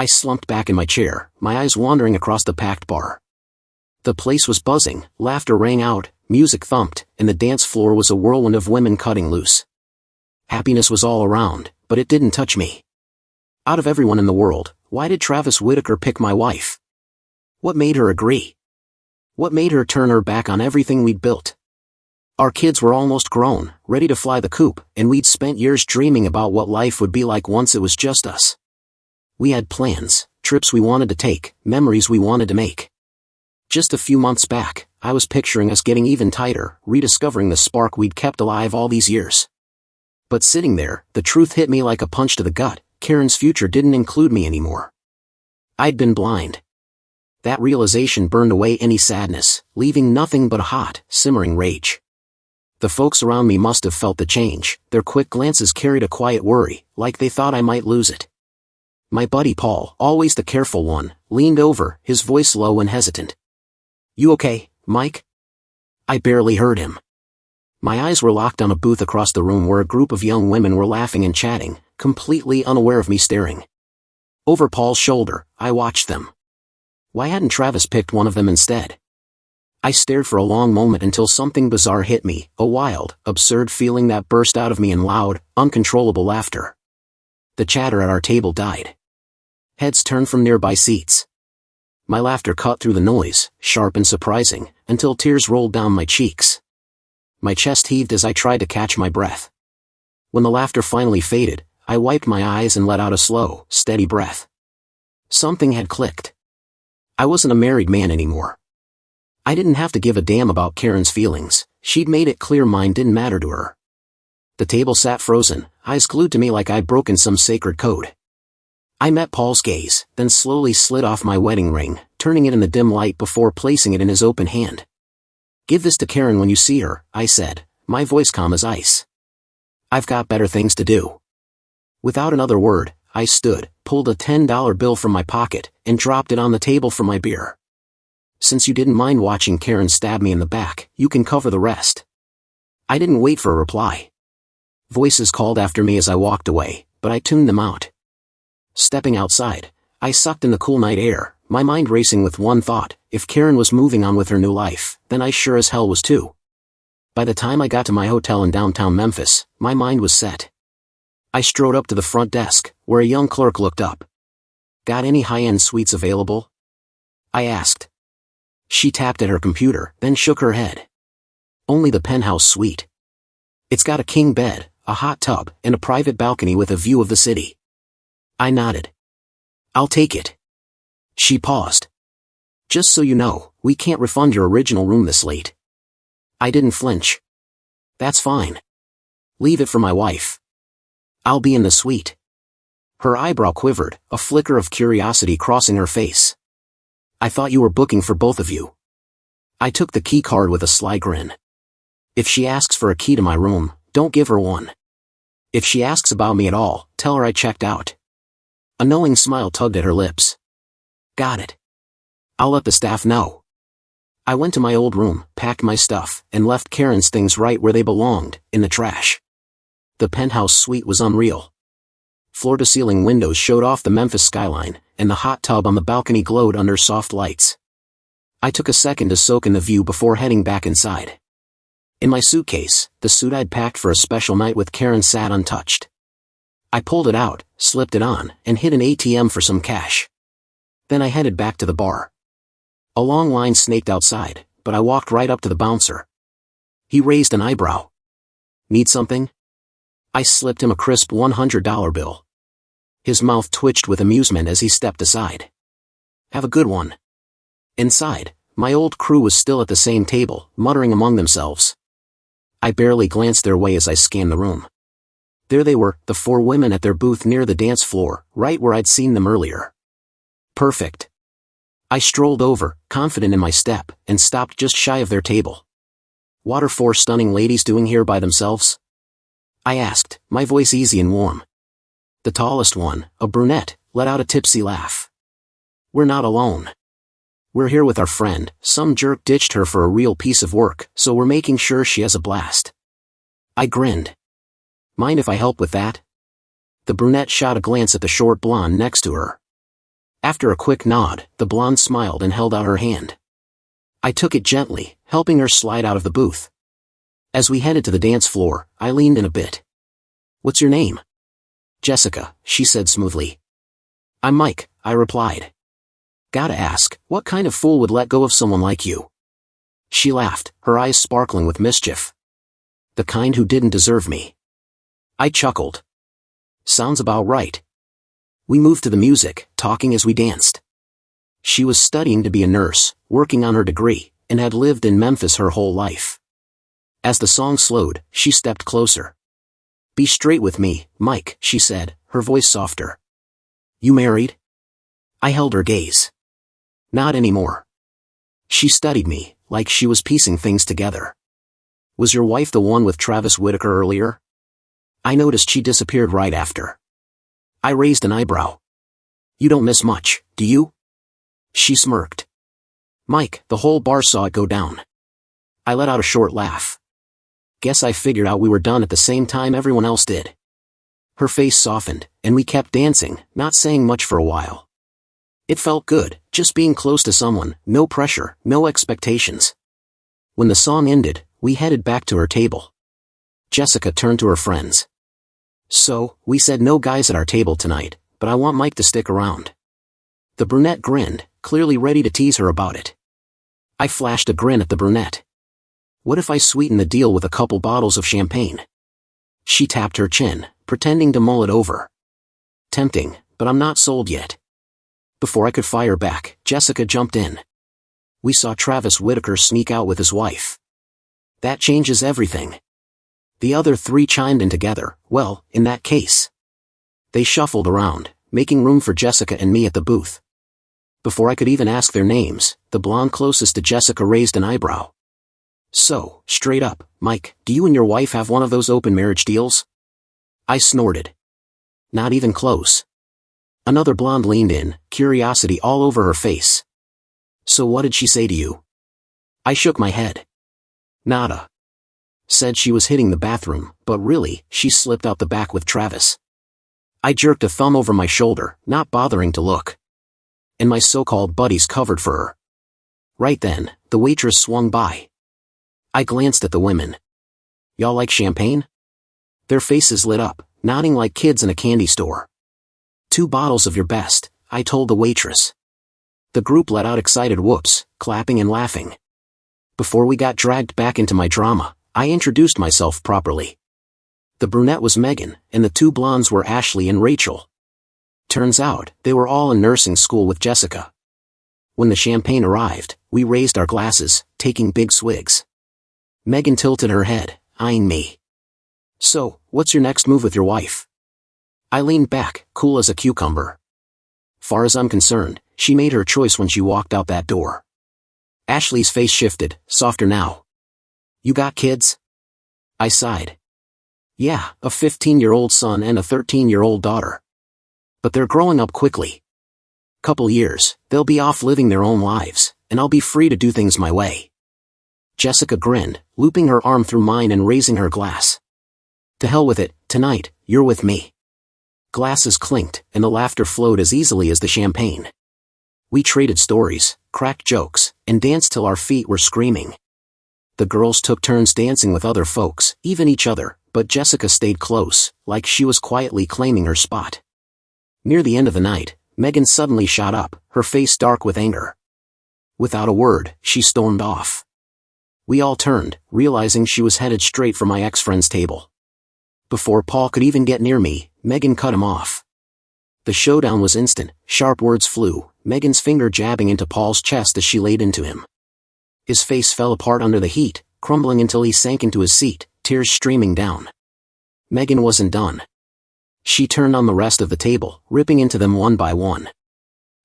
I slumped back in my chair, my eyes wandering across the packed bar. The place was buzzing, laughter rang out, music thumped, and the dance floor was a whirlwind of women cutting loose. Happiness was all around, but it didn't touch me. Out of everyone in the world, why did Travis Whitaker pick my wife? What made her agree? What made her turn her back on everything we'd built? Our kids were almost grown, ready to fly the coop, and we'd spent years dreaming about what life would be like once it was just us. We had plans, trips we wanted to take, memories we wanted to make. Just a few months back, I was picturing us getting even tighter, rediscovering the spark we'd kept alive all these years. But sitting there, the truth hit me like a punch to the gut. Karen's future didn't include me anymore. I'd been blind. That realization burned away any sadness, leaving nothing but a hot, simmering rage. The folks around me must have felt the change. Their quick glances carried a quiet worry, like they thought I might lose it. My buddy Paul, always the careful one, leaned over, his voice low and hesitant. "You okay, Mike?" I barely heard him. My eyes were locked on a booth across the room where a group of young women were laughing and chatting, completely unaware of me staring. Over Paul's shoulder, I watched them. Why hadn't Travis picked one of them instead? I stared for a long moment until something bizarre hit me, a wild, absurd feeling that burst out of me in loud, uncontrollable laughter. The chatter at our table died. Heads turned from nearby seats. My laughter cut through the noise, sharp and surprising, until tears rolled down my cheeks. My chest heaved as I tried to catch my breath. When the laughter finally faded, I wiped my eyes and let out a slow, steady breath. Something had clicked. I wasn't a married man anymore. I didn't have to give a damn about Karen's feelings. She'd made it clear mine didn't matter to her. The table sat frozen, eyes glued to me like I'd broken some sacred code. I met Paul's gaze, then slowly slid off my wedding ring, turning it in the dim light before placing it in his open hand. "Give this to Karen when you see her," I said, my voice calm as ice. "I've got better things to do." Without another word, I stood, pulled a $10 bill from my pocket, and dropped it on the table for my beer. "Since you didn't mind watching Karen stab me in the back, you can cover the rest." I didn't wait for a reply. Voices called after me as I walked away, but I tuned them out. Stepping outside, I sucked in the cool night air, my mind racing with one thought: if Karen was moving on with her new life, then I sure as hell was too. By the time I got to my hotel in downtown Memphis, my mind was set. I strode up to the front desk, where a young clerk looked up. "Got any high-end suites available?" I asked. She tapped at her computer, then shook her head. "Only the penthouse suite. It's got a king bed, a hot tub, and a private balcony with a view of the city." I nodded. "I'll take it." She paused. "Just so you know, we can't refund your original room this late." I didn't flinch. "That's fine. Leave it for my wife. I'll be in the suite." Her eyebrow quivered, a flicker of curiosity crossing her face. "I thought you were booking for both of you." I took the key card with a sly grin. "If she asks for a key to my room, don't give her one. If she asks about me at all, tell her I checked out." A knowing smile tugged at her lips. "Got it. I'll let the staff know." I went to my old room, packed my stuff, and left Karen's things right where they belonged, in the trash. The penthouse suite was unreal. Floor-to-ceiling windows showed off the Memphis skyline, and the hot tub on the balcony glowed under soft lights. I took a second to soak in the view before heading back inside. In my suitcase, the suit I'd packed for a special night with Karen sat untouched. I pulled it out, slipped it on, and hit an ATM for some cash. Then I headed back to the bar. A long line snaked outside, but I walked right up to the bouncer. He raised an eyebrow. "Need something?" I slipped him a crisp $100 bill. His mouth twitched with amusement as he stepped aside. "Have a good one." Inside, my old crew was still at the same table, muttering among themselves. I barely glanced their way as I scanned the room. There they were, the 4 women at their booth near the dance floor, right where I'd seen them earlier. Perfect. I strolled over, confident in my step, and stopped just shy of their table. "What are 4 stunning ladies doing here by themselves?" I asked, my voice easy and warm. The tallest one, a brunette, let out a tipsy laugh. "We're not alone. We're here with our friend. Some jerk ditched her for a real piece of work, so we're making sure she has a blast." I grinned. "Mind if I help with that?" The brunette shot a glance at the short blonde next to her. After a quick nod, the blonde smiled and held out her hand. I took it gently, helping her slide out of the booth. As we headed to the dance floor, I leaned in a bit. "What's your name?" "Jessica," she said smoothly. "I'm Mike," I replied. "Gotta ask, what kind of fool would let go of someone like you?" She laughed, her eyes sparkling with mischief. "The kind who didn't deserve me." I chuckled. "Sounds about right." We moved to the music, talking as we danced. She was studying to be a nurse, working on her degree, and had lived in Memphis her whole life. As the song slowed, she stepped closer. "Be straight with me, Mike," she said, her voice softer. "You married?" I held her gaze. "Not anymore." She studied me, like she was piecing things together. "Was your wife the one with Travis Whitaker earlier?" I noticed she disappeared right after. I raised an eyebrow. "You don't miss much, do you?" She smirked. "Mike, the whole bar saw it go down." I let out a short laugh. "Guess I figured out we were done at the same time everyone else did." Her face softened, and we kept dancing, not saying much for a while. It felt good, just being close to someone, no pressure, no expectations. When the song ended, we headed back to her table. Jessica turned to her friends. "So, we said no guys at our table tonight, but I want Mike to stick around." The brunette grinned, clearly ready to tease her about it. I flashed a grin at the brunette. "What if I sweeten the deal with a couple bottles of champagne?" She tapped her chin, pretending to mull it over. "Tempting, but I'm not sold yet." Before I could fire back, Jessica jumped in. "We saw Travis Whitaker sneak out with his wife." "That changes everything." The other three chimed in together. "Well, in that case." They shuffled around, making room for Jessica and me at the booth. Before I could even ask their names, the blonde closest to Jessica raised an eyebrow. "So, straight up, Mike, do you and your wife have one of those open marriage deals?" I snorted. "Not even close." Another blonde leaned in, curiosity all over her face. "So what did she say to you?" I shook my head. "Nada." Said she was hitting the bathroom, but really, she slipped out the back with Travis. I jerked a thumb over my shoulder, not bothering to look. And my so-called buddies covered for her. Right then, the waitress swung by. I glanced at the women. "Y'all like champagne?" Their faces lit up, nodding like kids in a candy store. "2 bottles of your best," I told the waitress. The group let out excited whoops, clapping and laughing. Before we got dragged back into my drama, I introduced myself properly. The brunette was Megan, and the 2 blondes were Ashley and Rachel. Turns out, they were all in nursing school with Jessica. When the champagne arrived, we raised our glasses, taking big swigs. Megan tilted her head, eyeing me. "So, what's your next move with your wife?" I leaned back, cool as a cucumber. Far as I'm concerned, she made her choice when she walked out that door. Ashley's face shifted, softer now. "You got kids?" I sighed. "Yeah, a 15-year-old son and a 13-year-old daughter. But they're growing up quickly. Couple years, they'll be off living their own lives, and I'll be free to do things my way." Jessica grinned, looping her arm through mine and raising her glass. "To hell with it, tonight, you're with me." Glasses clinked, and the laughter flowed as easily as the champagne. We traded stories, cracked jokes, and danced till our feet were screaming. The girls took turns dancing with other folks, even each other, but Jessica stayed close, like she was quietly claiming her spot. Near the end of the night, Megan suddenly shot up, her face dark with anger. Without a word, she stormed off. We all turned, realizing she was headed straight for my ex-friend's table. Before Paul could even get near me, Megan cut him off. The showdown was instant, sharp words flew, Megan's finger jabbing into Paul's chest as she laid into him. His face fell apart under the heat, crumbling until he sank into his seat, tears streaming down. Megan wasn't done. She turned on the rest of the table, ripping into them one by one.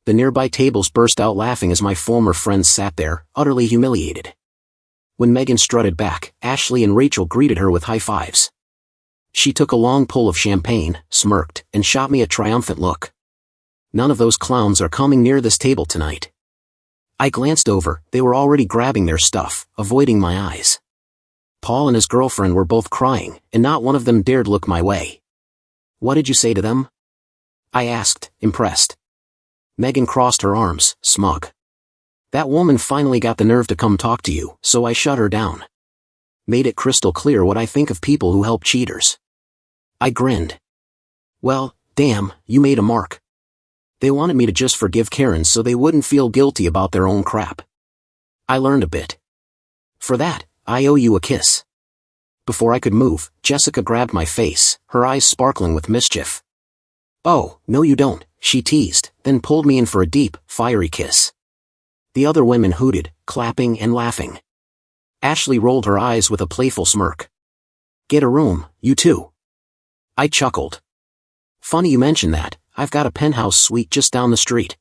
The nearby tables burst out laughing as my former friends sat there, utterly humiliated. When Megan strutted back, Ashley and Rachel greeted her with high fives. She took a long pull of champagne, smirked, and shot me a triumphant look. "None of those clowns are coming near this table tonight." I glanced over, they were already grabbing their stuff, avoiding my eyes. Paul and his girlfriend were both crying, and not one of them dared look my way. "What did you say to them?" I asked, impressed. Megan crossed her arms, smug. That woman finally got the nerve to come talk to you, so I shut her down. Made it crystal clear what I think of people who help cheaters. I grinned. Well, damn, you made a mark. They wanted me to just forgive Karens so they wouldn't feel guilty about their own crap. I learned a bit. For that, I owe you a kiss. Before I could move, Jessica grabbed my face, her eyes sparkling with mischief. Oh, no you don't, she teased, then pulled me in for a deep, fiery kiss. The other women hooted, clapping and laughing. Ashley rolled her eyes with a playful smirk. Get a room, you too. I chuckled. Funny you mention that, I've got a penthouse suite just down the street.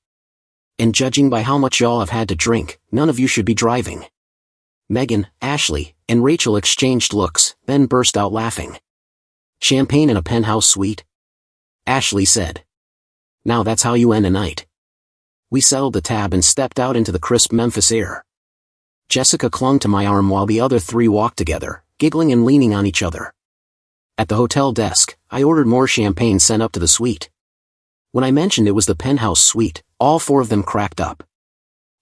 And judging by how much y'all have had to drink, none of you should be driving. Megan, Ashley, and Rachel exchanged looks, then burst out laughing. Champagne in a penthouse suite? Ashley said. Now that's how you end a night. We settled the tab and stepped out into the crisp Memphis air. Jessica clung to my arm while the other three walked together, giggling and leaning on each other. At the hotel desk, I ordered more champagne sent up to the suite. When I mentioned it was the penthouse suite, all four of them cracked up.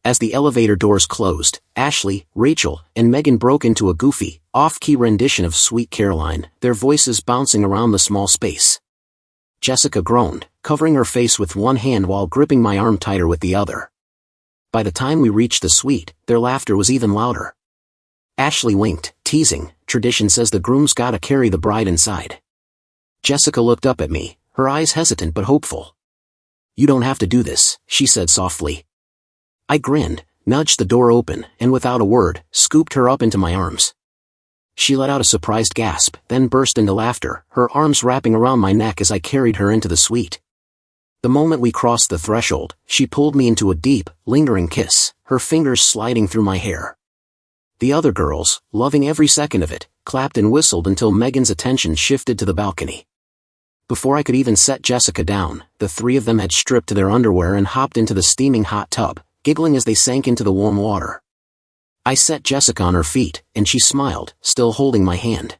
As the elevator doors closed, Ashley, Rachel, and Megan broke into a goofy, off-key rendition of Sweet Caroline, their voices bouncing around the small space. Jessica groaned, covering her face with one hand while gripping my arm tighter with the other. By the time we reached the suite, their laughter was even louder. Ashley winked, teasing, tradition says the groom's gotta carry the bride inside. Jessica looked up at me, her eyes hesitant but hopeful. You don't have to do this, she said softly. I grinned, nudged the door open, and without a word, scooped her up into my arms. She let out a surprised gasp, then burst into laughter, her arms wrapping around my neck as I carried her into the suite. The moment we crossed the threshold, she pulled me into a deep, lingering kiss, her fingers sliding through my hair. The other girls, loving every second of it, clapped and whistled until Megan's attention shifted to the balcony. Before I could even set Jessica down, the three of them had stripped to their underwear and hopped into the steaming hot tub, giggling as they sank into the warm water. I set Jessica on her feet, and she smiled, still holding my hand.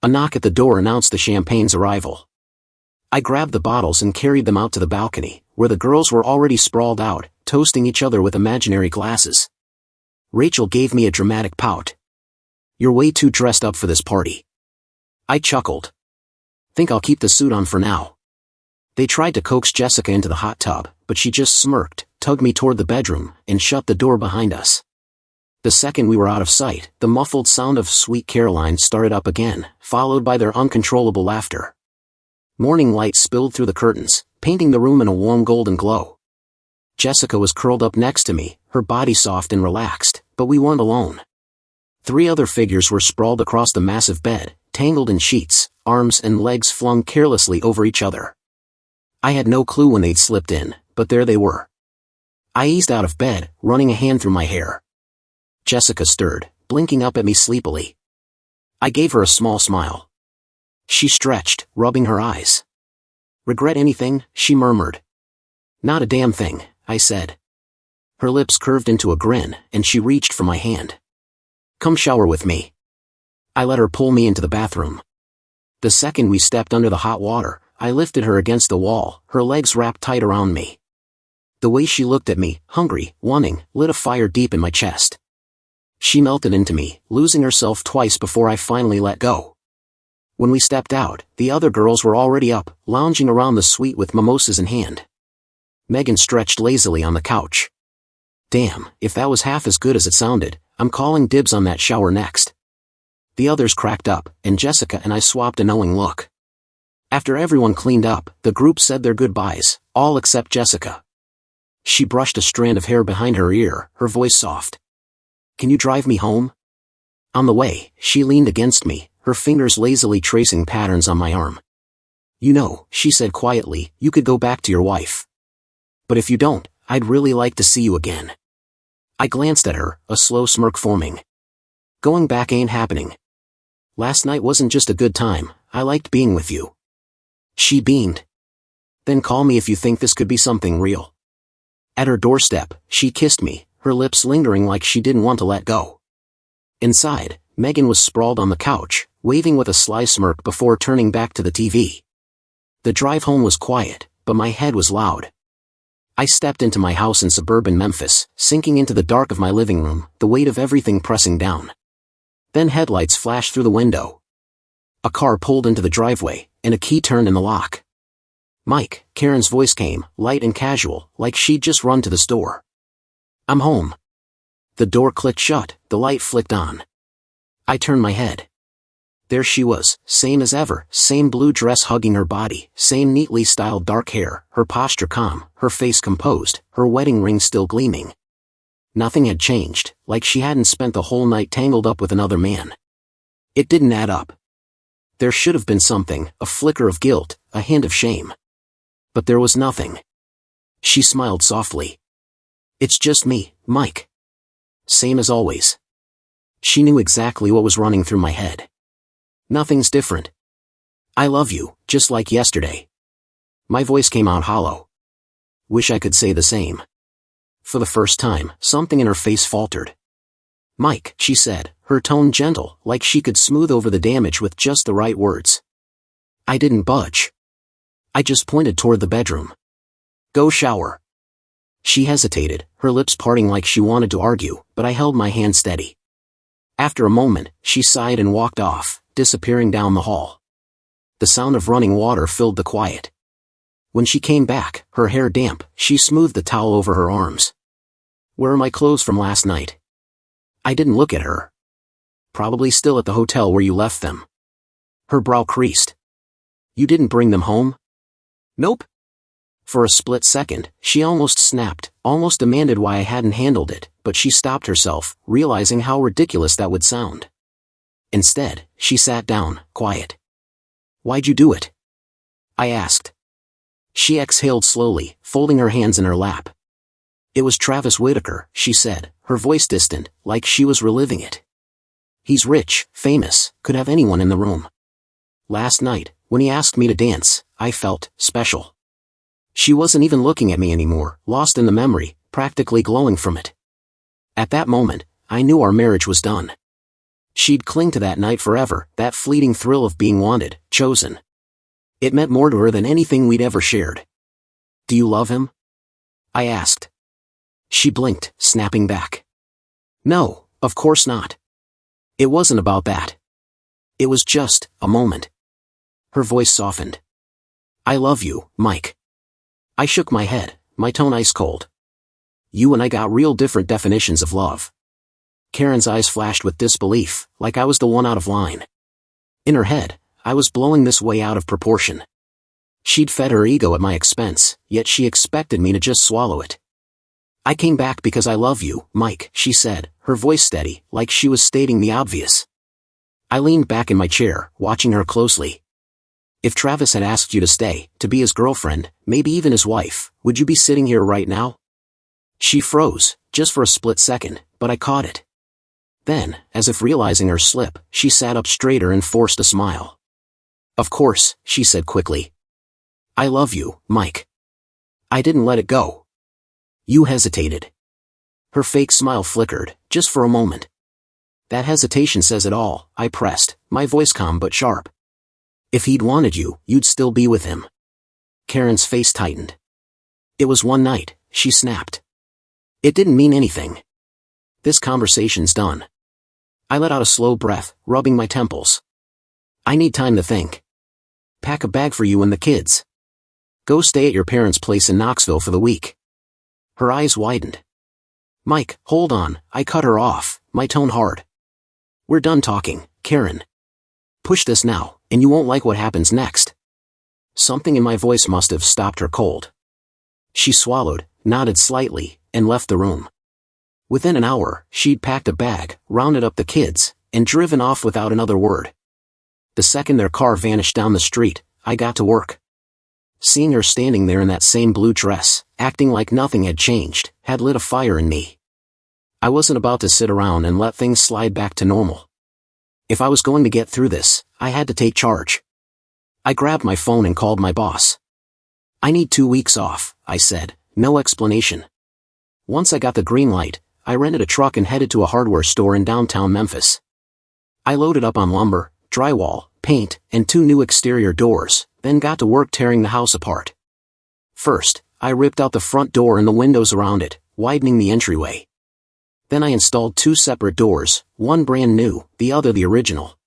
A knock at the door announced the champagne's arrival. I grabbed the bottles and carried them out to the balcony, where the girls were already sprawled out, toasting each other with imaginary glasses. Rachel gave me a dramatic pout. You're way too dressed up for this party. I chuckled. Think I'll keep the suit on for now. They tried to coax Jessica into the hot tub, but she just smirked, tugged me toward the bedroom, and shut the door behind us. The second we were out of sight, the muffled sound of Sweet Caroline started up again, followed by their uncontrollable laughter. Morning light spilled through the curtains, painting the room in a warm golden glow. Jessica was curled up next to me, her body soft and relaxed, but we weren't alone. Three other figures were sprawled across the massive bed, tangled in sheets, arms and legs flung carelessly over each other. I had no clue when they'd slipped in, but there they were. I eased out of bed, running a hand through my hair. Jessica stirred, blinking up at me sleepily. I gave her a small smile. She stretched, rubbing her eyes. Regret anything? She murmured. Not a damn thing, I said. Her lips curved into a grin, and she reached for my hand. Come shower with me. I let her pull me into the bathroom. The second we stepped under the hot water, I lifted her against the wall, her legs wrapped tight around me. The way she looked at me, hungry, wanting, lit a fire deep in my chest. She melted into me, losing herself twice before I finally let go. When we stepped out, the other girls were already up, lounging around the suite with mimosas in hand. Megan stretched lazily on the couch. Damn, if that was half as good as it sounded, I'm calling dibs on that shower next. The others cracked up, and Jessica and I swapped a knowing look. After everyone cleaned up, the group said their goodbyes, all except Jessica. She brushed a strand of hair behind her ear, her voice soft. Can you drive me home? On the way, she leaned against me, her fingers lazily tracing patterns on my arm. You know, she said quietly, you could go back to your wife. But if you don't, I'd really like to see you again. I glanced at her, a slow smirk forming. Going back ain't happening. Last night wasn't just a good time, I liked being with you. She beamed. Then call me if you think this could be something real. At her doorstep, she kissed me, her lips lingering like she didn't want to let go. Inside, Megan was sprawled on the couch, waving with a sly smirk before turning back to the TV. The drive home was quiet, but my head was loud. I stepped into my house in suburban Memphis, sinking into the dark of my living room, the weight of everything pressing down. Then headlights flashed through the window. A car pulled into the driveway, and a key turned in the lock. "Mike," Karen's voice came, light and casual, like she'd just run to the store. "I'm home." The door clicked shut, the light flicked on. I turned my head. There she was, same as ever, same blue dress hugging her body, same neatly styled dark hair, her posture calm, her face composed, her wedding ring still gleaming. Nothing had changed, like she hadn't spent the whole night tangled up with another man. It didn't add up. There should have been something, a flicker of guilt, a hint of shame. But there was nothing. She smiled softly. "It's just me, Mike." Same as always. She knew exactly what was running through my head. "Nothing's different. I love you, just like yesterday." My voice came out hollow. Wish I could say the same. For the first time, something in her face faltered. "Mike," she said, her tone gentle, like she could smooth over the damage with just the right words. I didn't budge. I just pointed toward the bedroom. "Go shower." She hesitated, her lips parting like she wanted to argue, but I held my hand steady. After a moment, she sighed and walked off, disappearing down the hall. The sound of running water filled the quiet. When she came back, her hair damp, she smoothed the towel over her arms. "Where are my clothes from last night?" I didn't look at her. "Probably still at the hotel where you left them." Her brow creased. "You didn't bring them home?" "Nope." For a split second, she almost snapped, almost demanded why I hadn't handled it, but she stopped herself, realizing how ridiculous that would sound. Instead, she sat down, quiet. "Why'd you do it?" I asked. She exhaled slowly, folding her hands in her lap. "It was Travis Whitaker," she said, her voice distant, like she was reliving it. "He's rich, famous, could have anyone in the room. Last night, when he asked me to dance, I felt special." She wasn't even looking at me anymore, lost in the memory, practically glowing from it. At that moment, I knew our marriage was done. She'd cling to that night forever, that fleeting thrill of being wanted, chosen. It meant more to her than anything we'd ever shared. "Do you love him?" I asked. She blinked, snapping back. "No, of course not. It wasn't about that. It was just a moment." Her voice softened. "I love you, Mike." I shook my head, my tone ice cold. "You and I got real different definitions of love." Karen's eyes flashed with disbelief, like I was the one out of line. In her head, I was blowing this way out of proportion. She'd fed her ego at my expense, yet she expected me to just swallow it. "I came back because I love you, Mike," she said, her voice steady, like she was stating the obvious. I leaned back in my chair, watching her closely. "If Travis had asked you to stay, to be his girlfriend, maybe even his wife, would you be sitting here right now?" She froze, just for a split second, but I caught it. Then, as if realizing her slip, she sat up straighter and forced a smile. "Of course," she said quickly. "I love you, Mike." I didn't let it go. "You hesitated." Her fake smile flickered, just for a moment. "That hesitation says it all," I pressed, my voice calm but sharp. "If he'd wanted you, you'd still be with him." Karen's face tightened. "It was one night," she snapped. "It didn't mean anything. This conversation's done." I let out a slow breath, rubbing my temples. "I need time to think. Pack a bag for you and the kids. Go stay at your parents' place in Knoxville for the week." Her eyes widened. "Mike, hold on," I cut her off, my tone hard. "We're done talking, Karen. Push this now, and you won't like what happens next." Something in my voice must have stopped her cold. She swallowed, nodded slightly, and left the room. Within an hour, she'd packed a bag, rounded up the kids, and driven off without another word. The second their car vanished down the street, I got to work. Seeing her standing there in that same blue dress, acting like nothing had changed, had lit a fire in me. I wasn't about to sit around and let things slide back to normal. If I was going to get through this, I had to take charge. I grabbed my phone and called my boss. "I need 2 weeks off," I said, no explanation. Once I got the green light, I rented a truck and headed to a hardware store in downtown Memphis. I loaded up on lumber, drywall, paint, and 2 new exterior doors, then got to work tearing the house apart. First, I ripped out the front door and the windows around it, widening the entryway. Then I installed 2 separate doors, one brand new, the other the original.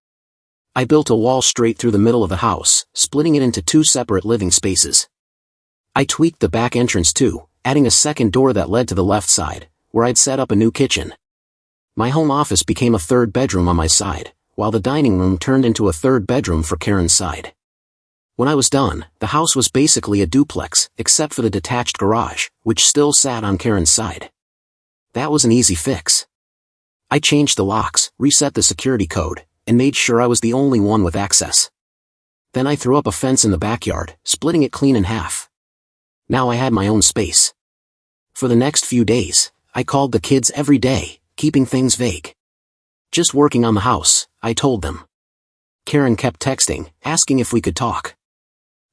I built a wall straight through the middle of the house, splitting it into 2 separate living spaces. I tweaked the back entrance too, adding a second door that led to the left side, where I'd set up a new kitchen. My home office became a 3rd bedroom on my side, while the dining room turned into a 3rd bedroom for Karen's side. When I was done, the house was basically a duplex, except for the detached garage, which still sat on Karen's side. That was an easy fix. I changed the locks, reset the security code, and made sure I was the only one with access. Then I threw up a fence in the backyard, splitting it clean in half. Now I had my own space. For the next few days, I called the kids every day, keeping things vague. Just working on the house, I told them. Karen kept texting, asking if we could talk.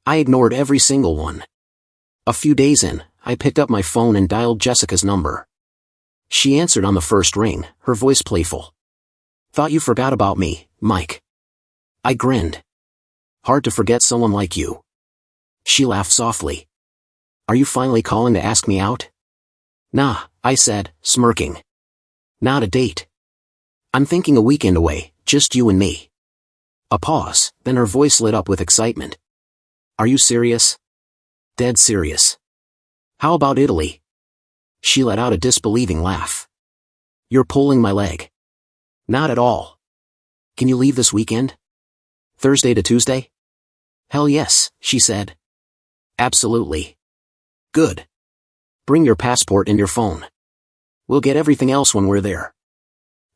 I ignored every single one. A few days in, I picked up my phone and dialed Jessica's number. She answered on the first ring, her voice playful. "Thought you forgot about me, Mike." I grinned. "Hard to forget someone like you." She laughed softly. "Are you finally calling to ask me out?" "Nah," I said, smirking. "Not a date. I'm thinking a weekend away, just you and me." A pause, then her voice lit up with excitement. "Are you serious?" "Dead serious." "How about Italy?" She let out a disbelieving laugh. "You're pulling my leg." "Not at all." "Can you leave this weekend? Thursday to Tuesday?" "Hell yes," she said. "Absolutely." "Good. Bring your passport and your phone. We'll get everything else when we're there."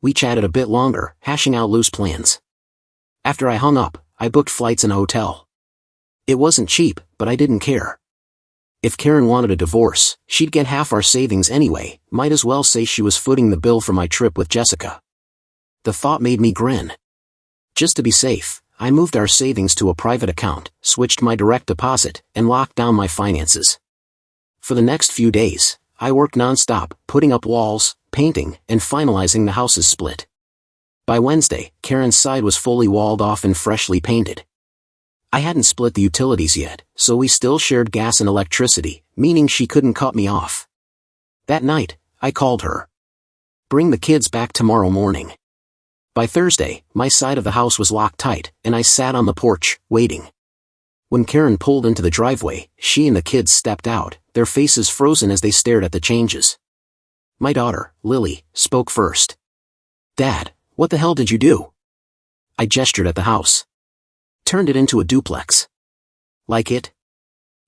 We chatted a bit longer, hashing out loose plans. After I hung up, I booked flights and a hotel. It wasn't cheap, but I didn't care. If Karen wanted a divorce, she'd get half our savings anyway, might as well say she was footing the bill for my trip with Jessica. The thought made me grin. Just to be safe, I moved our savings to a private account, switched my direct deposit, and locked down my finances. For the next few days, I worked non-stop, putting up walls, painting, and finalizing the house's split. By Wednesday, Karen's side was fully walled off and freshly painted. I hadn't split the utilities yet, so we still shared gas and electricity, meaning she couldn't cut me off. That night, I called her. "Bring the kids back tomorrow morning." By Thursday, my side of the house was locked tight, and I sat on the porch, waiting. When Karen pulled into the driveway, she and the kids stepped out, their faces frozen as they stared at the changes. My daughter, Lily, spoke first. "Dad, what the hell did you do?" I gestured at the house. "Turned it into a duplex." "Like it?"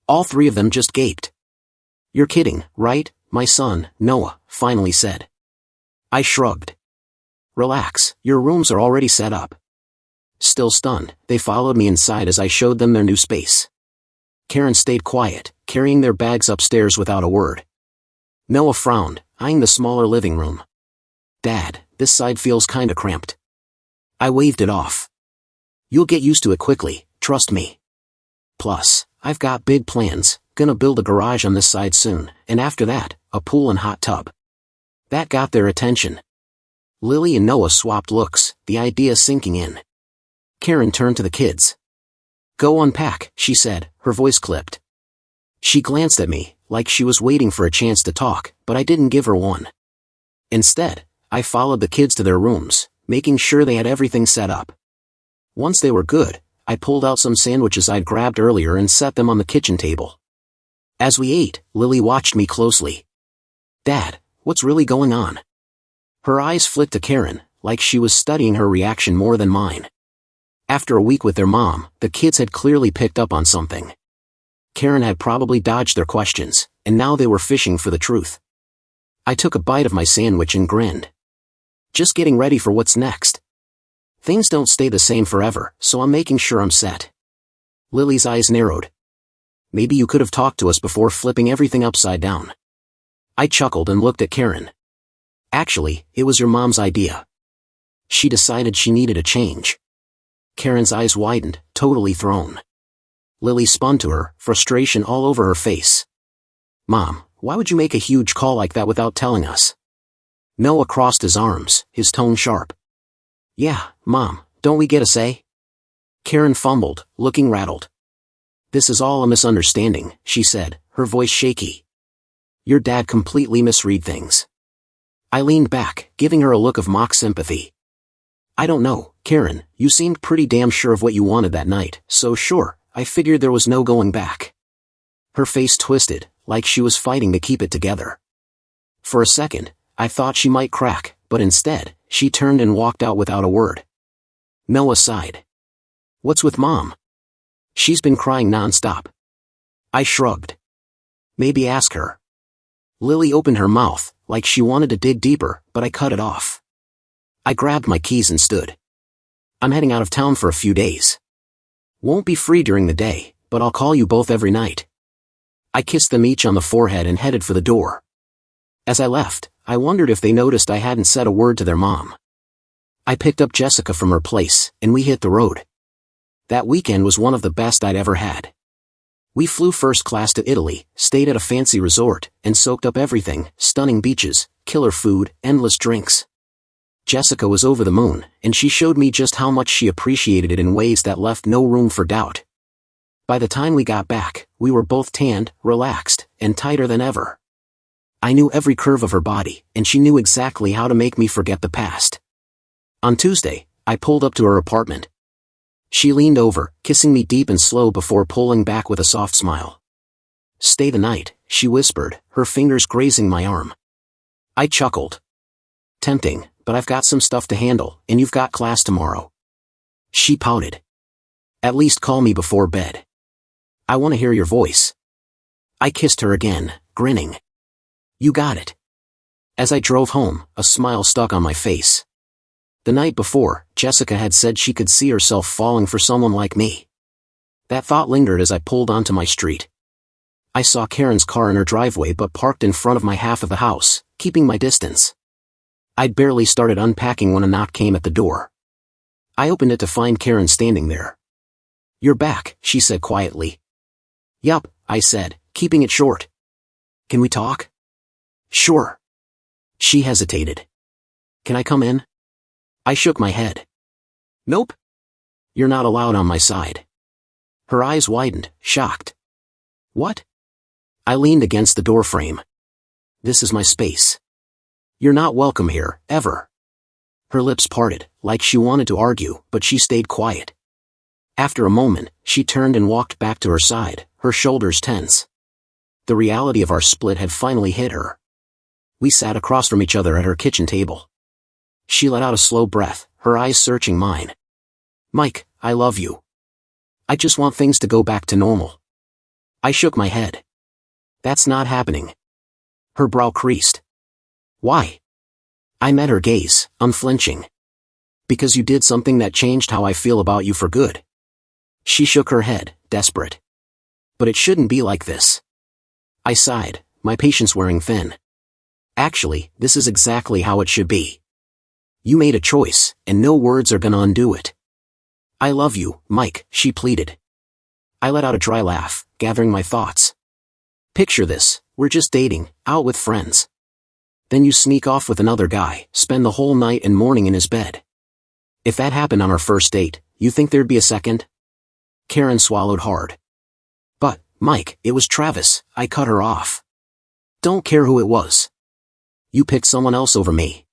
All 3 of them just gaped. "You're kidding, right?" my son, Noah, finally said. I shrugged. "Relax, your rooms are already set up." Still stunned, they followed me inside as I showed them their new space. Karen stayed quiet, carrying their bags upstairs without a word. Noah frowned, eyeing the smaller living room. "Dad, this side feels kinda cramped." I waved it off. "You'll get used to it quickly, trust me. Plus, I've got big plans, gonna build a garage on this side soon, and after that, a pool and hot tub." That got their attention. Lily and Noah swapped looks, the idea sinking in. Karen turned to the kids. "Go unpack," she said, her voice clipped. She glanced at me, like she was waiting for a chance to talk, but I didn't give her one. Instead, I followed the kids to their rooms, making sure they had everything set up. Once they were good, I pulled out some sandwiches I'd grabbed earlier and set them on the kitchen table. As we ate, Lily watched me closely. "Dad, what's really going on?" Her eyes flicked to Karen, like she was studying her reaction more than mine. After a week with their mom, the kids had clearly picked up on something. Karen had probably dodged their questions, and now they were fishing for the truth. I took a bite of my sandwich and grinned. Just getting ready for what's next. Things don't stay the same forever, so I'm making sure I'm set. Lily's eyes narrowed. "Maybe you could have talked to us before flipping everything upside down." I chuckled and looked at Karen. "Actually, it was your mom's idea. She decided she needed a change." Karen's eyes widened, totally thrown. Lily spun to her, frustration all over her face. "Mom, why would you make a huge call like that without telling us?" Noah crossed his arms, his tone sharp. "Yeah, Mom, don't we get a say?" Karen fumbled, looking rattled. "This is all a misunderstanding," she said, her voice shaky. "Your dad completely misread things." I leaned back, giving her a look of mock sympathy. "I don't know, Karen, you seemed pretty damn sure of what you wanted that night, so sure, I figured there was no going back." Her face twisted, like she was fighting to keep it together. For a second, I thought she might crack, but instead, she turned and walked out without a word. Noah sighed. "What's with Mom? She's been crying nonstop." I shrugged. "Maybe ask her." Lily opened her mouth, like she wanted to dig deeper, but I cut it off. I grabbed my keys and stood. "I'm heading out of town for a few days. Won't be free during the day, but I'll call you both every night." I kissed them each on the forehead and headed for the door. As I left, I wondered if they noticed I hadn't said a word to their mom. I picked up Jessica from her place, and we hit the road. That weekend was one of the best I'd ever had. We flew first class to Italy, stayed at a fancy resort, and soaked up everything: stunning beaches, killer food, endless drinks. Jessica was over the moon, and she showed me just how much she appreciated it in ways that left no room for doubt. By the time we got back, we were both tanned, relaxed, and tighter than ever. I knew every curve of her body, and she knew exactly how to make me forget the past. On Tuesday, I pulled up to her apartment. She leaned over, kissing me deep and slow before pulling back with a soft smile. "Stay the night," she whispered, her fingers grazing my arm. I chuckled. "Tempting, but I've got some stuff to handle, and you've got class tomorrow." She pouted. "At least call me before bed. I want to hear your voice." I kissed her again, grinning. "You got it." As I drove home, a smile stuck on my face. The night before, Jessica had said she could see herself falling for someone like me. That thought lingered as I pulled onto my street. I saw Karen's car in her driveway but parked in front of my half of the house, keeping my distance. I'd barely started unpacking when a knock came at the door. I opened it to find Karen standing there. "You're back," she said quietly. "Yup," I said, keeping it short. "Can we talk?" "Sure." She hesitated. "Can I come in?" I shook my head. "Nope. You're not allowed on my side." Her eyes widened, shocked. "What?" I leaned against the doorframe. "This is my space. You're not welcome here, ever." Her lips parted, like she wanted to argue, but she stayed quiet. After a moment, she turned and walked back to her side, her shoulders tense. The reality of our split had finally hit her. We sat across from each other at her kitchen table. She let out a slow breath, her eyes searching mine. "Mike, I love you. I just want things to go back to normal." I shook my head. "That's not happening." Her brow creased. "Why?" I met her gaze, unflinching. "Because you did something that changed how I feel about you for good." She shook her head, desperate. "But it shouldn't be like this." I sighed, my patience wearing thin. "Actually, this is exactly how it should be. You made a choice, and no words are gonna undo it." "I love you, Mike," she pleaded. I let out a dry laugh, gathering my thoughts. "Picture this, we're just dating, out with friends. Then you sneak off with another guy, spend the whole night and morning in his bed. If that happened on our first date, you think there'd be a second?" Karen swallowed hard. "But, Mike, it was Travis," I cut her off. "Don't care who it was. You picked someone else over me."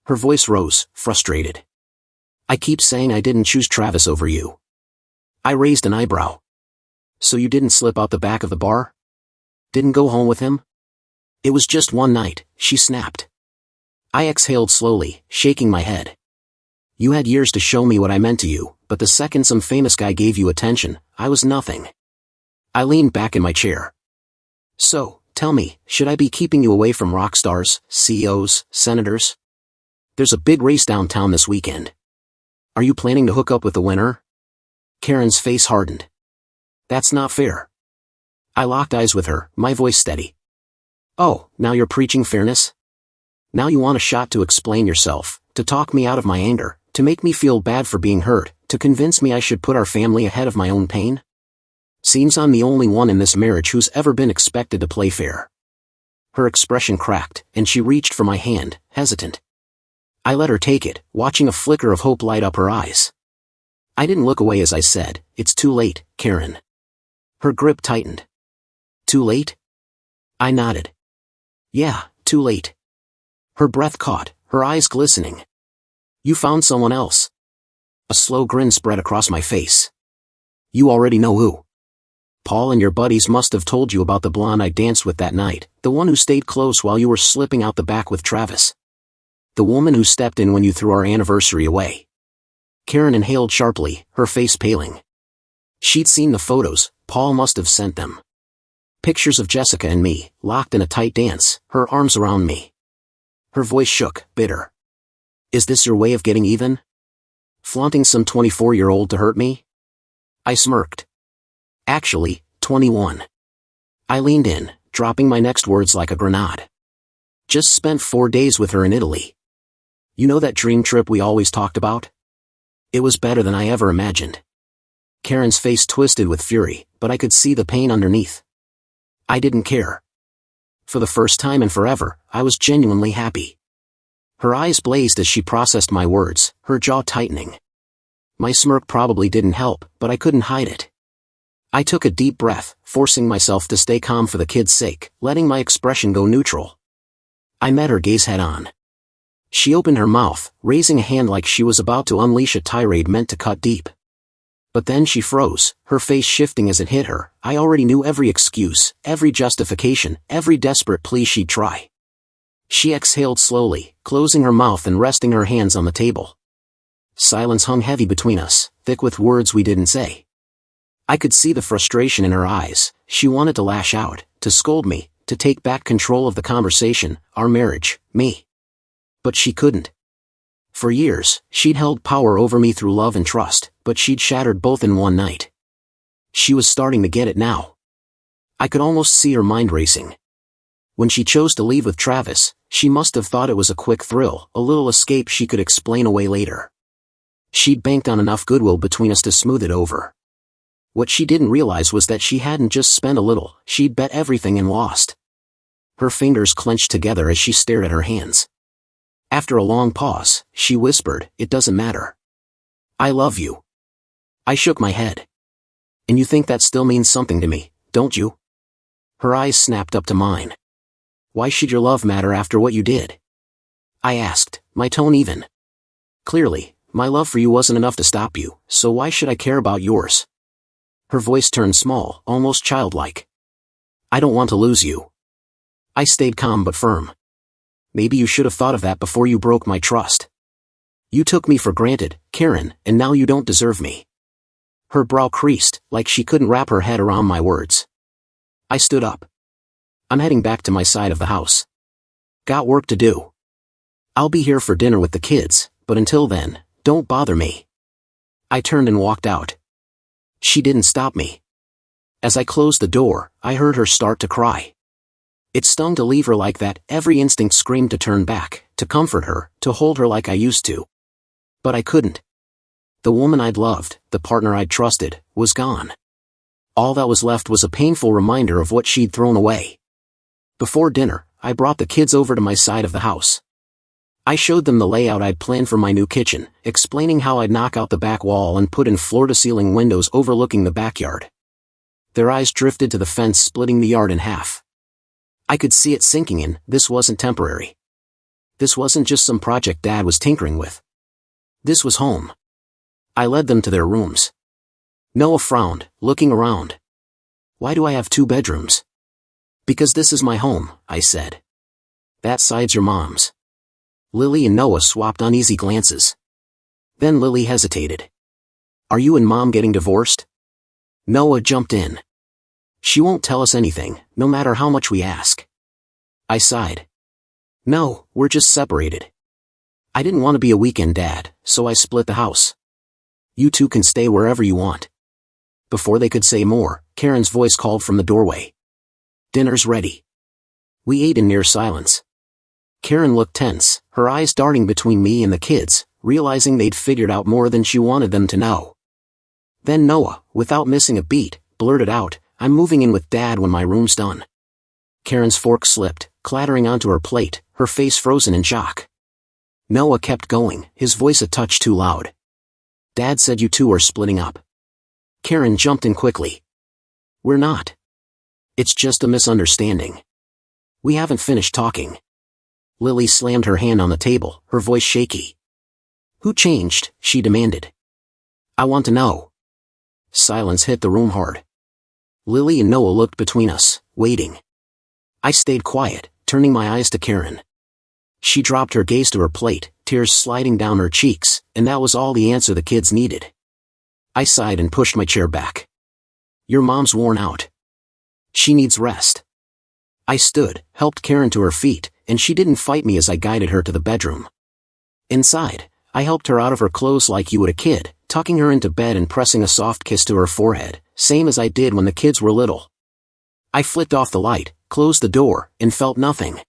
Her voice rose, frustrated. "I keep saying I didn't choose Travis over you." I raised an eyebrow. "So you didn't slip out the back of the bar? Didn't go home with him?" "It was just one night," she snapped. I exhaled slowly, shaking my head. "You had years to show me what I meant to you, but the second some famous guy gave you attention, I was nothing." I leaned back in my chair. "So, tell me, should I be keeping you away from rock stars, CEOs, senators? There's a big race downtown this weekend. Are you planning to hook up with the winner?" Karen's face hardened. "That's not fair." I locked eyes with her, my voice steady. "Oh, now you're preaching fairness? Now you want a shot to explain yourself, to talk me out of my anger, to make me feel bad for being hurt, to convince me I should put our family ahead of my own pain? Seems I'm the only one in this marriage who's ever been expected to play fair." Her expression cracked, and she reached for my hand, hesitant. I let her take it, watching a flicker of hope light up her eyes. I didn't look away as I said, "It's too late, Karen. Her grip tightened. Too late? I nodded. Yeah, too late. Her breath caught, her eyes glistening. You found someone else. A slow grin spread across my face. You already know who. Paul and your buddies must have told you about the blonde I danced with that night, the one who stayed close while you were slipping out the back with Travis. The woman who stepped in when you threw our anniversary away. Karen inhaled sharply, her face paling. She'd seen the photos, Paul must have sent them. Pictures of Jessica and me, locked in a tight dance, her arms around me. Her voice shook, bitter. Is this your way of getting even? Flaunting some 24-year-old to hurt me? I smirked. Actually, 21. I leaned in, dropping my next words like a grenade. Just spent 4 days with her in Italy. You know that dream trip we always talked about? It was better than I ever imagined. Karen's face twisted with fury, but I could see the pain underneath. I didn't care. For the first time in forever, I was genuinely happy. Her eyes blazed as she processed my words, her jaw tightening. My smirk probably didn't help, but I couldn't hide it. I took a deep breath, forcing myself to stay calm for the kids' sake, letting my expression go neutral. I met her gaze head on. She opened her mouth, raising a hand like she was about to unleash a tirade meant to cut deep. But then she froze, her face shifting as it hit her. I already knew every excuse, every justification, every desperate plea she'd try. She exhaled slowly, closing her mouth and resting her hands on the table. Silence hung heavy between us, thick with words we didn't say. I could see the frustration in her eyes. She wanted to lash out, to scold me, to take back control of the conversation, our marriage, me. But she couldn't. For years, she'd held power over me through love and trust, but she'd shattered both in one night. She was starting to get it now. I could almost see her mind racing. When she chose to leave with Travis, she must have thought it was a quick thrill, a little escape she could explain away later. She'd banked on enough goodwill between us to smooth it over. What she didn't realize was that she hadn't just spent a little, she'd bet everything and lost. Her fingers clenched together as she stared at her hands. After a long pause, she whispered, "It doesn't matter. I love you." I shook my head. And you think that still means something to me, don't you? Her eyes snapped up to mine. Why should your love matter after what you did? I asked, my tone even. Clearly, my love for you wasn't enough to stop you, so why should I care about yours? Her voice turned small, almost childlike. I don't want to lose you. I stayed calm but firm. Maybe you should have thought of that before you broke my trust. You took me for granted, Karen, and now you don't deserve me. Her brow creased, like she couldn't wrap her head around my words. I stood up. I'm heading back to my side of the house. Got work to do. I'll be here for dinner with the kids, but until then, don't bother me. I turned and walked out. She didn't stop me. As I closed the door, I heard her start to cry. It stung to leave her like that. Every instinct screamed to turn back, to comfort her, to hold her like I used to. But I couldn't. The woman I'd loved, the partner I'd trusted, was gone. All that was left was a painful reminder of what she'd thrown away. Before dinner, I brought the kids over to my side of the house. I showed them the layout I'd planned for my new kitchen, explaining how I'd knock out the back wall and put in floor-to-ceiling windows overlooking the backyard. Their eyes drifted to the fence splitting the yard in half. I could see it sinking in. This wasn't temporary. This wasn't just some project Dad was tinkering with. This was home. I led them to their rooms. Noah frowned, looking around. Why do I have 2 bedrooms? Because this is my home, I said. That side's your mom's. Lily and Noah swapped uneasy glances. Then Lily hesitated. Are you and Mom getting divorced? Noah jumped in. She won't tell us anything, no matter how much we ask. I sighed. No, we're just separated. I didn't want to be a weekend dad, so I split the house. You two can stay wherever you want. Before they could say more, Karen's voice called from the doorway. Dinner's ready. We ate in near silence. Karen looked tense, her eyes darting between me and the kids, realizing they'd figured out more than she wanted them to know. Then Noah, without missing a beat, blurted out, I'm moving in with Dad when my room's done. Karen's fork slipped, clattering onto her plate, her face frozen in shock. Noah kept going, his voice a touch too loud. Dad said you two are splitting up. Karen jumped in quickly. We're not. It's just a misunderstanding. We haven't finished talking. Lily slammed her hand on the table, her voice shaky. Who changed? She demanded. I want to know. Silence hit the room hard. Lily and Noah looked between us, waiting. I stayed quiet, turning my eyes to Karen. She dropped her gaze to her plate, tears sliding down her cheeks, and that was all the answer the kids needed. I sighed and pushed my chair back. Your mom's worn out. She needs rest. I stood, helped Karen to her feet, and she didn't fight me as I guided her to the bedroom. Inside, I helped her out of her clothes like you would a kid, tucking her into bed and pressing a soft kiss to her forehead, same as I did when the kids were little. I flicked off the light, closed the door, and felt nothing.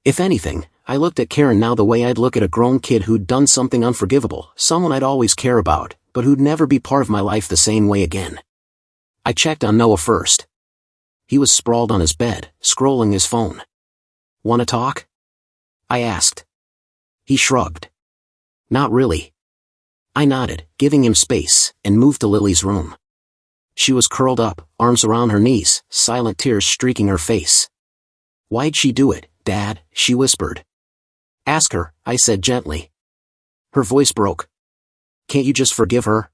If anything, I looked at Karen now the way I'd look at a grown kid who'd done something unforgivable, someone I'd always care about, but who'd never be part of my life the same way again. I checked on Noah first. He was sprawled on his bed, scrolling his phone. "Wanna talk?" I asked. He shrugged. Not really. I nodded, giving him space, and moved to Lily's room. She was curled up, arms around her knees, silent tears streaking her face. Why'd she do it, Dad? She whispered. Ask her, I said gently. Her voice broke. Can't you just forgive her?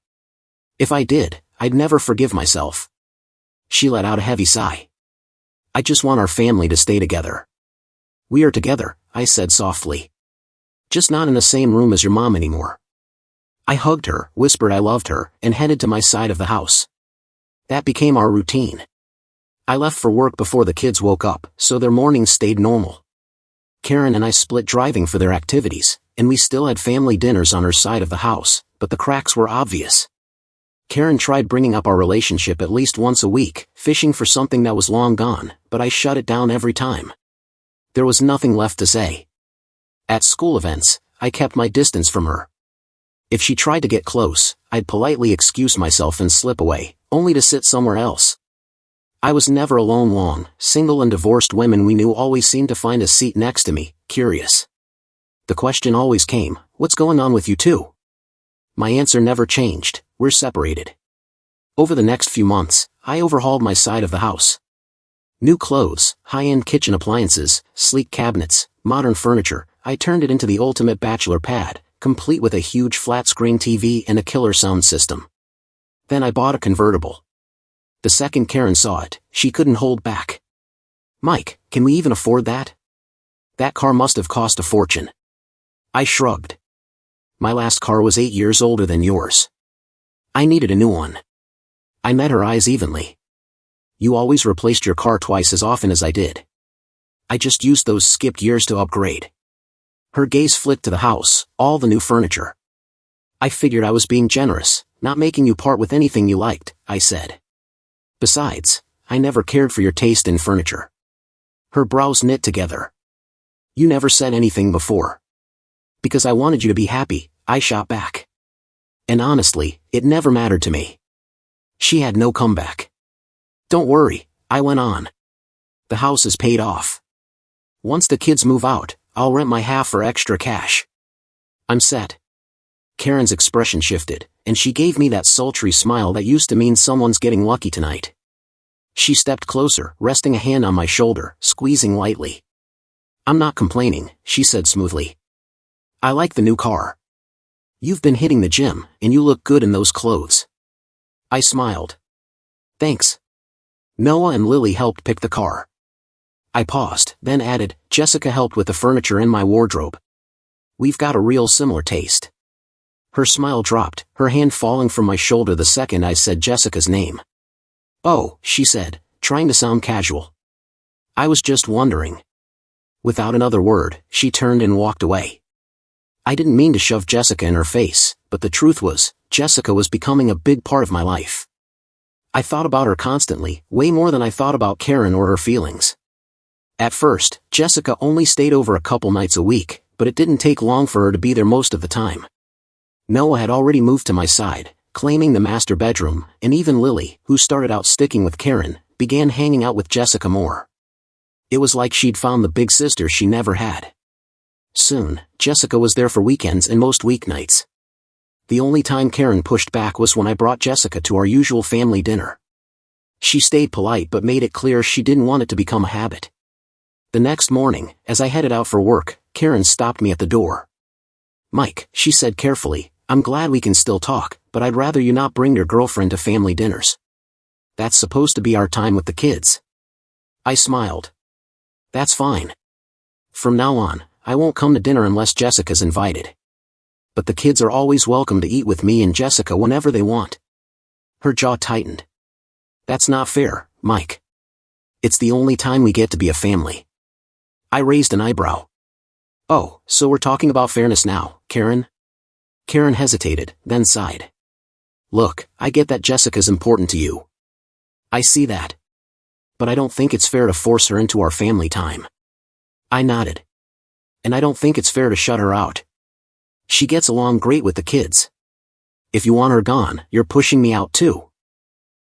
If I did, I'd never forgive myself. She let out a heavy sigh. I just want our family to stay together. We are together, I said softly. Just not in the same room as your mom anymore. I hugged her, whispered I loved her, and headed to my side of the house. That became our routine. I left for work before the kids woke up, so their mornings stayed normal. Karen and I split driving for their activities, and we still had family dinners on her side of the house, but the cracks were obvious. Karen tried bringing up our relationship at least once a week, fishing for something that was long gone, but I shut it down every time. There was nothing left to say. At school events, I kept my distance from her. If she tried to get close, I'd politely excuse myself and slip away, only to sit somewhere else. I was never alone long, single and divorced women we knew always seemed to find a seat next to me, curious. The question always came, what's going on with you two? My answer never changed, we're separated. Over the next few months, I overhauled my side of the house. New clothes, high-end kitchen appliances, sleek cabinets, modern furniture, I turned it into the ultimate bachelor pad, complete with a huge flat-screen TV and a killer sound system. Then I bought a convertible. The second Karen saw it, she couldn't hold back. Mike, can we even afford that? That car must have cost a fortune. I shrugged. My last car was 8 years older than yours. I needed a new one. I met her eyes evenly. You always replaced your car twice as often as I did. I just used those skipped years to upgrade. Her gaze flicked to the house, all the new furniture. I figured I was being generous, not making you part with anything you liked, I said. Besides, I never cared for your taste in furniture. Her brows knit together. You never said anything before. Because I wanted you to be happy, I shot back. And honestly, it never mattered to me. She had no comeback. Don't worry, I went on. The house is paid off. Once the kids move out, I'll rent my half for extra cash. I'm set. Karen's expression shifted, and she gave me that sultry smile that used to mean someone's getting lucky tonight. She stepped closer, resting a hand on my shoulder, squeezing lightly. I'm not complaining, she said smoothly. I like the new car. You've been hitting the gym, and you look good in those clothes. I smiled. Thanks. Noah and Lily helped pick the car. I paused, then added, Jessica helped with the furniture in my wardrobe. We've got a real similar taste. Her smile dropped, her hand falling from my shoulder the second I said Jessica's name. Oh, she said, trying to sound casual. I was just wondering. Without another word, she turned and walked away. I didn't mean to shove Jessica in her face, but the truth was, Jessica was becoming a big part of my life. I thought about her constantly, way more than I thought about Karen or her feelings. At first, Jessica only stayed over a couple nights a week, but it didn't take long for her to be there most of the time. Noah had already moved to my side, claiming the master bedroom, and even Lily, who started out sticking with Karen, began hanging out with Jessica more. It was like she'd found the big sister she never had. Soon, Jessica was there for weekends and most weeknights. The only time Karen pushed back was when I brought Jessica to our usual family dinner. She stayed polite but made it clear she didn't want it to become a habit. The next morning, as I headed out for work, Karen stopped me at the door. "Mike," she said carefully, "I'm glad we can still talk, but I'd rather you not bring your girlfriend to family dinners. That's supposed to be our time with the kids." I smiled. "That's fine. From now on, I won't come to dinner unless Jessica's invited. But the kids are always welcome to eat with me and Jessica whenever they want." Her jaw tightened. "That's not fair, Mike. It's the only time we get to be a family." I raised an eyebrow. "Oh, so we're talking about fairness now, Karen?" Karen hesitated, then sighed. "Look, I get that Jessica's important to you. I see that. But I don't think it's fair to force her into our family time." I nodded. "And I don't think it's fair to shut her out. She gets along great with the kids. If you want her gone, you're pushing me out too."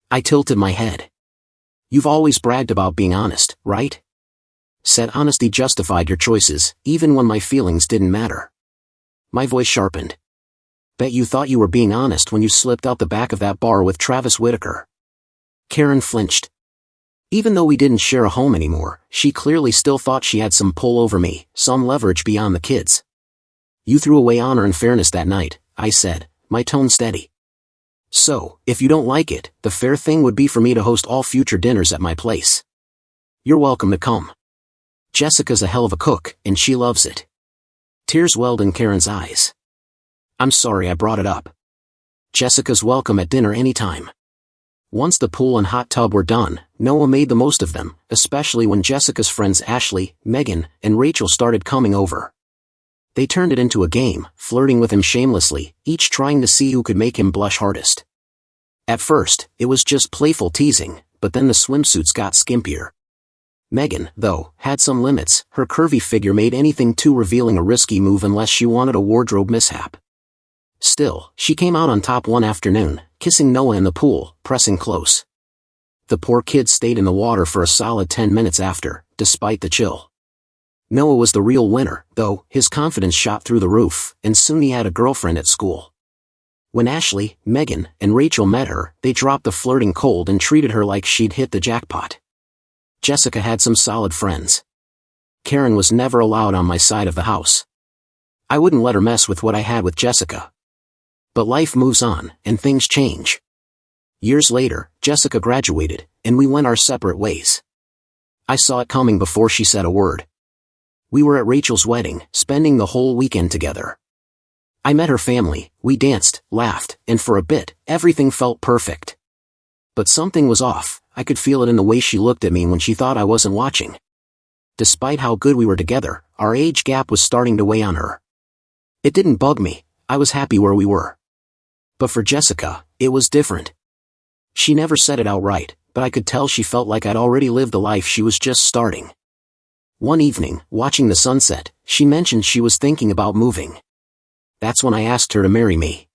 I tilted my head. "You've always bragged about being honest, right? Said honesty justified your choices, even when my feelings didn't matter." My voice sharpened. "Bet you thought you were being honest when you slipped out the back of that bar with Travis Whitaker." Karen flinched. Even though we didn't share a home anymore, she clearly still thought she had some pull over me, some leverage beyond the kids. "You threw away honor and fairness that night," I said, my tone steady. "So, if you don't like it, the fair thing would be for me to host all future dinners at my place. You're welcome to come. Jessica's a hell of a cook, and she loves it." Tears welled in Karen's eyes. "I'm sorry I brought it up. Jessica's welcome at dinner anytime." Once the pool and hot tub were done, Noah made the most of them, especially when Jessica's friends Ashley, Megan, and Rachel started coming over. They turned it into a game, flirting with him shamelessly, each trying to see who could make him blush hardest. At first, it was just playful teasing, but then the swimsuits got skimpier. Megan, though, had some limits. Her curvy figure made anything too revealing a risky move unless she wanted a wardrobe mishap. Still, she came out on top one afternoon, kissing Noah in the pool, pressing close. The poor kid stayed in the water for a solid 10 minutes after, despite the chill. Noah was the real winner, though. His confidence shot through the roof, and soon he had a girlfriend at school. When Ashley, Megan, and Rachel met her, they dropped the flirting cold and treated her like she'd hit the jackpot. Jessica had some solid friends. Karen was never allowed on my side of the house. I wouldn't let her mess with what I had with Jessica. But life moves on, and things change. Years later, Jessica graduated, and we went our separate ways. I saw it coming before she said a word. We were at Rachel's wedding, spending the whole weekend together. I met her family, we danced, laughed, and for a bit, everything felt perfect. But something was off. I could feel it in the way she looked at me when she thought I wasn't watching. Despite how good we were together, our age gap was starting to weigh on her. It didn't bug me. I was happy where we were. But for Jessica, it was different. She never said it outright, but I could tell she felt like I'd already lived the life she was just starting. One evening, watching the sunset, she mentioned she was thinking about moving. That's when I asked her to marry me.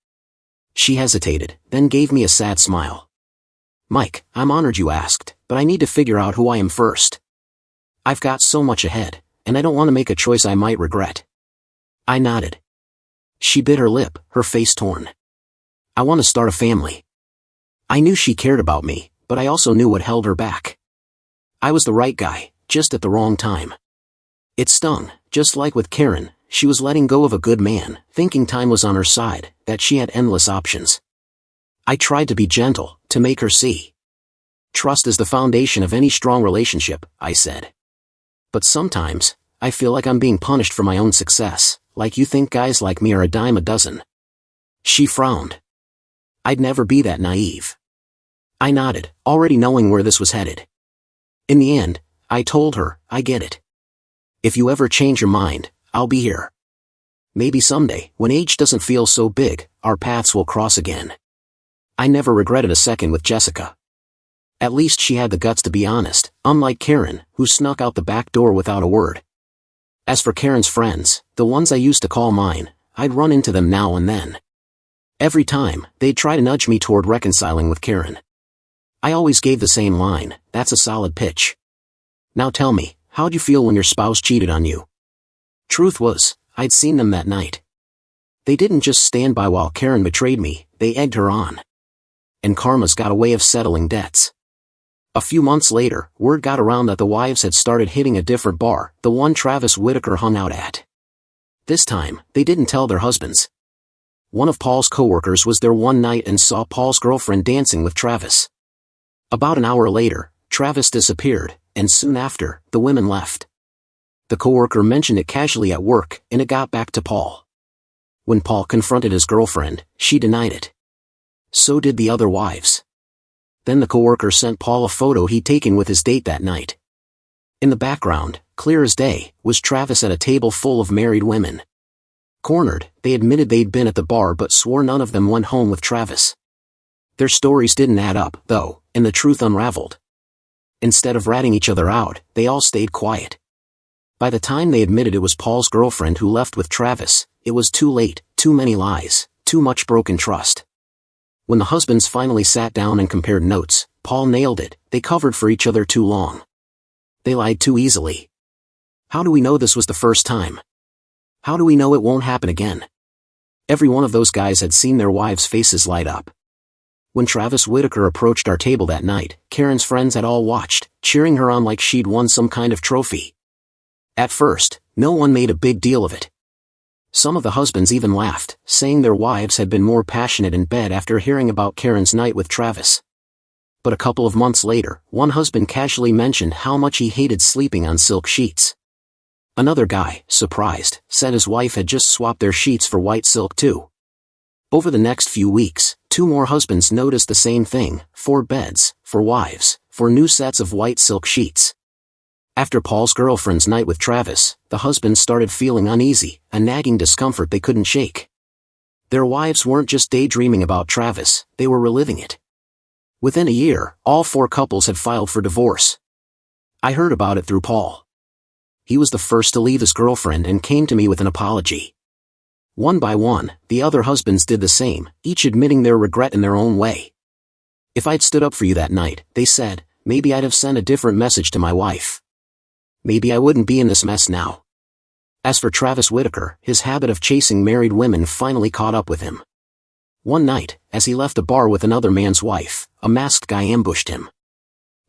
She hesitated, then gave me a sad smile. "Mike, I'm honored you asked, but I need to figure out who I am first. I've got so much ahead, and I don't want to make a choice I might regret." I nodded. She bit her lip, her face torn. "I want to start a family." I knew she cared about me, but I also knew what held her back. I was the right guy, just at the wrong time. It stung, just like with Karen. She was letting go of a good man, thinking time was on her side, that she had endless options. I tried to be gentle, to make her see. "Trust is the foundation of any strong relationship," I said. "But sometimes, I feel like I'm being punished for my own success, like you think guys like me are a dime a dozen." She frowned. I'd never be that naive. I nodded, already knowing where this was headed. In the end, I told her, "I get it. If you ever change your mind, I'll be here. Maybe someday, when age doesn't feel so big, our paths will cross again." I never regretted a second with Jessica. At least she had the guts to be honest, unlike Karen, who snuck out the back door without a word. As for Karen's friends, the ones I used to call mine, I'd run into them now and then. Every time, they'd try to nudge me toward reconciling with Karen. I always gave the same line, "That's a solid pitch. Now tell me, how'd you feel when your spouse cheated on you?" Truth was, I'd seen them that night. They didn't just stand by while Karen betrayed me, they egged her on. And karma's got a way of settling debts. A few months later, word got around that the wives had started hitting a different bar, the one Travis Whitaker hung out at. This time, they didn't tell their husbands. One of Paul's coworkers was there one night and saw Paul's girlfriend dancing with Travis. About an hour later, Travis disappeared, and soon after, the women left. The coworker mentioned it casually at work, and it got back to Paul. When Paul confronted his girlfriend, she denied it. So did the other wives. Then the coworker sent Paul a photo he'd taken with his date that night. In the background, clear as day, was Travis at a table full of married women. Cornered, they admitted they'd been at the bar but swore none of them went home with Travis. Their stories didn't add up, though, and the truth unraveled. Instead of ratting each other out, they all stayed quiet. By the time they admitted it was Paul's girlfriend who left with Travis, it was too late, too many lies, too much broken trust. When the husbands finally sat down and compared notes, Paul nailed it, they covered for each other too long. They lied too easily. How do we know this was the first time? How do we know it won't happen again? Every one of those guys had seen their wives' faces light up. When Travis Whitaker approached our table that night, Karen's friends had all watched, cheering her on like she'd won some kind of trophy. At first, no one made a big deal of it. Some of the husbands even laughed, saying their wives had been more passionate in bed after hearing about Karen's night with Travis. But a couple of months later, one husband casually mentioned how much he hated sleeping on silk sheets. Another guy, surprised, said his wife had just swapped their sheets for white silk too. Over the next few weeks, 2 more husbands noticed the same thing, 4 beds, for wives, for new sets of white silk sheets. After Paul's girlfriend's night with Travis, the husbands started feeling uneasy, a nagging discomfort they couldn't shake. Their wives weren't just daydreaming about Travis, they were reliving it. Within a year, all 4 couples had filed for divorce. I heard about it through Paul. He was the first to leave his girlfriend and came to me with an apology. One by one, the other husbands did the same, each admitting their regret in their own way. If I'd stood up for you that night, they said, maybe I'd have sent a different message to my wife. Maybe I wouldn't be in this mess now. As for Travis Whitaker, his habit of chasing married women finally caught up with him. One night, as he left a bar with another man's wife, a masked guy ambushed him.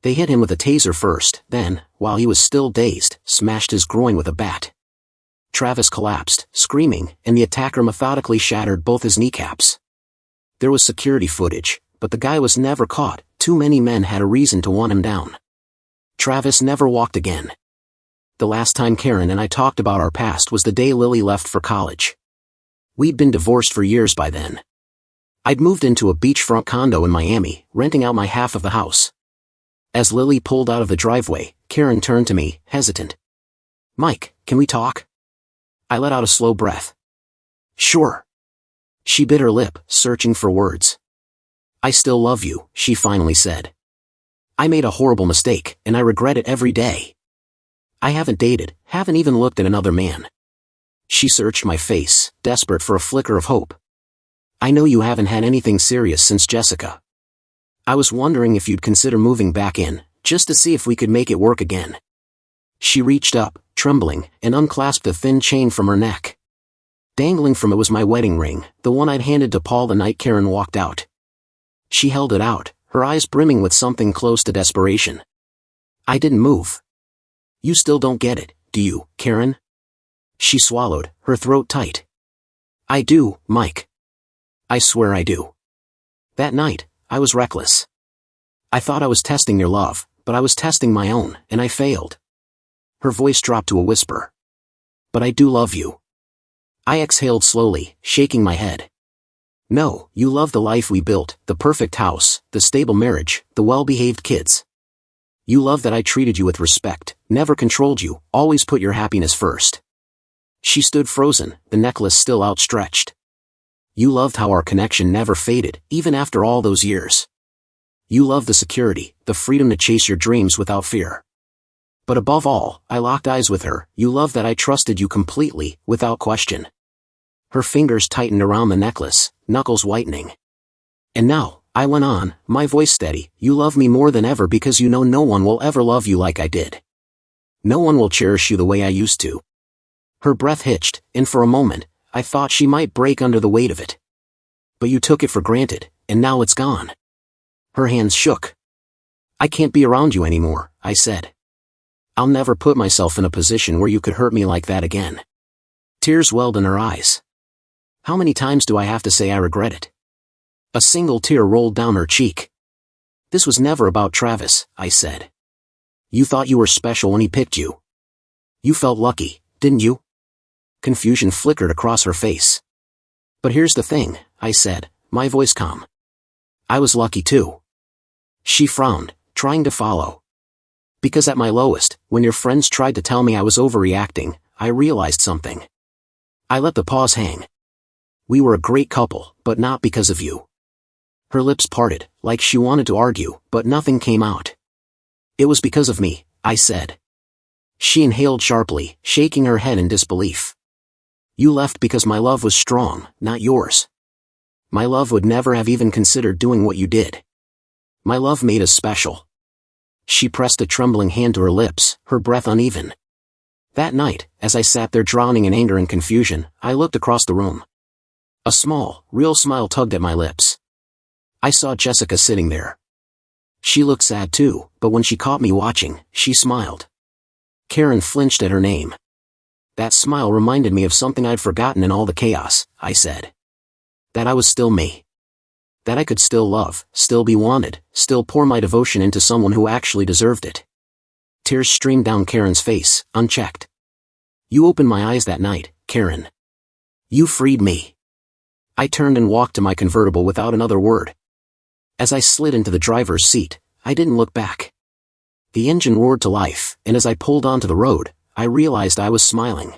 They hit him with a taser first, then, while he was still dazed, smashed his groin with a bat. Travis collapsed, screaming, and the attacker methodically shattered both his kneecaps. There was security footage, but the guy was never caught, too many men had a reason to want him down. Travis never walked again. The last time Karen and I talked about our past was the day Lily left for college. We'd been divorced for years by then. I'd moved into a beachfront condo in Miami, renting out my half of the house. As Lily pulled out of the driveway, Karen turned to me, hesitant. "Mike, can we talk?" I let out a slow breath. "Sure." She bit her lip, searching for words. "I still love you," she finally said. "I made a horrible mistake, and I regret it every day. I haven't dated, haven't even looked at another man." She searched my face, desperate for a flicker of hope. "I know you haven't had anything serious since Jessica. I was wondering if you'd consider moving back in, just to see if we could make it work again." She reached up, trembling, and unclasped a thin chain from her neck. Dangling from it was my wedding ring, the one I'd handed to Paul the night Karen walked out. She held it out, her eyes brimming with something close to desperation. I didn't move. "You still don't get it, do you, Karen?" She swallowed, her throat tight. "I do, Mike. I swear I do. That night, I was reckless. I thought I was testing your love, but I was testing my own, and I failed." Her voice dropped to a whisper. "But I do love you." I exhaled slowly, shaking my head. "No, you love the life we built, the perfect house, the stable marriage, the well-behaved kids. You love that I treated you with respect, never controlled you, always put your happiness first." She stood frozen, the necklace still outstretched. "You loved how our connection never faded, even after all those years. You loved the security, the freedom to chase your dreams without fear. But above all, I locked eyes with her, you loved that I trusted you completely, without question." Her fingers tightened around the necklace, knuckles whitening. "And now," I went on, my voice steady, "you love me more than ever because you know no one will ever love you like I did. No one will cherish you the way I used to." Her breath hitched, and for a moment, I thought she might break under the weight of it. "But you took it for granted, and now it's gone." Her hands shook. I can't be around you anymore, I said. I'll never put myself in a position where you could hurt me like that again. Tears welled in her eyes. How many times do I have to say I regret it? A single tear rolled down her cheek. This was never about Travis, I said. You thought you were special when he picked you. You felt lucky, didn't you? Confusion flickered across her face. But here's the thing, I said, my voice calm. I was lucky too. She frowned, trying to follow. Because at my lowest, when your friends tried to tell me I was overreacting, I realized something. I let the pause hang. We were a great couple, but not because of you. Her lips parted, like she wanted to argue, but nothing came out. It was because of me, I said. She inhaled sharply, shaking her head in disbelief. You left because my love was strong, not yours. My love would never have even considered doing what you did. My love made us special. She pressed a trembling hand to her lips, her breath uneven. That night, as I sat there drowning in anger and confusion, I looked across the room. A small, real smile tugged at my lips. I saw Jessica sitting there. She looked sad too, but when she caught me watching, she smiled. Karen flinched at her name. That smile reminded me of something I'd forgotten in all the chaos, I said. That I was still me. That I could still love, still be wanted, still pour my devotion into someone who actually deserved it. Tears streamed down Karen's face, unchecked. You opened my eyes that night, Karen. You freed me. I turned and walked to my convertible without another word. As I slid into the driver's seat, I didn't look back. The engine roared to life, and as I pulled onto the road, I realized I was smiling.